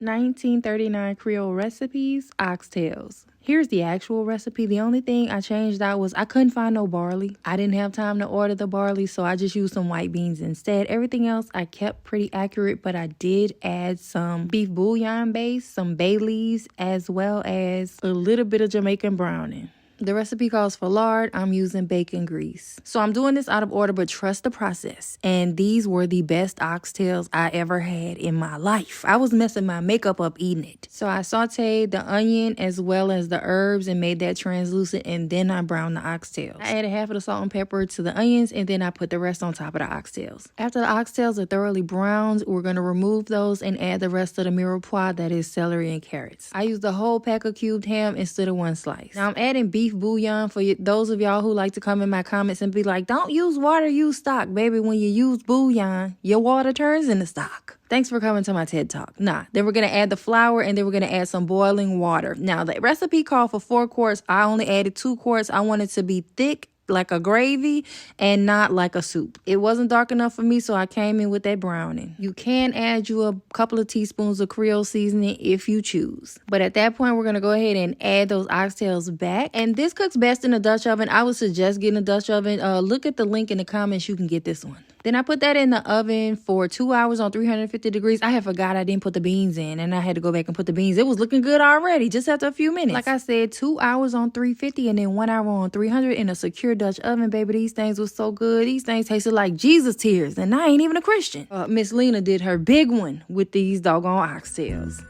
1939 Creole recipes, oxtails. Here's the actual recipe. The only thing I changed out was I couldn't find no barley. I didn't have time to order the barley, so I just used some white beans instead. Everything else I kept pretty accurate, but I did add some beef bouillon base, some bay leaves, as well as a little bit of Jamaican browning. The recipe calls for lard. I'm using bacon grease. So I'm doing this out of order, but trust the process. And these were the best oxtails I ever had in my life. I was messing my makeup up eating it. So I sauteed the onion as well as the herbs and made that translucent, and then I browned the oxtails. I added half of the salt and pepper to the onions, and then I put the rest on top of the oxtails. After the oxtails are thoroughly browned, we're going to remove those and add the rest of the mirepoix, that is celery and carrots. I used a whole pack of cubed ham instead of one slice. Now I'm adding beef bouillon for those of y'all who like to come in my comments and be like, don't use water, use stock. Baby, when you use bouillon, your water turns into stock. Thanks for coming to my TED Talk. Then we're going to add the flour, and then we're going to add some boiling water. Now, the recipe called for 4 quarts. I only added 2 quarts. I want it to be thick, like a gravy, and not like a soup. It wasn't dark enough for me, so I came in with that browning. You can add you a couple of teaspoons of Creole seasoning if you choose. But at that point, we're going to go ahead and add those oxtails back. And this cooks best in a Dutch oven. I would suggest getting a Dutch oven. Look at the link in the comments. You can get this one. Then I put that in the oven for 2 hours on 350 degrees. I had forgot I didn't put the beans in, and I had to go back and put the beans. It was looking good already, just after a few minutes. Like I said, 2 hours on 350 and then 1 hour on 300 in a secure Dutch oven. Baby, these things were so good. These things tasted like Jesus tears, and I ain't even a Christian. Miss Lena did her big one with these doggone oxtails.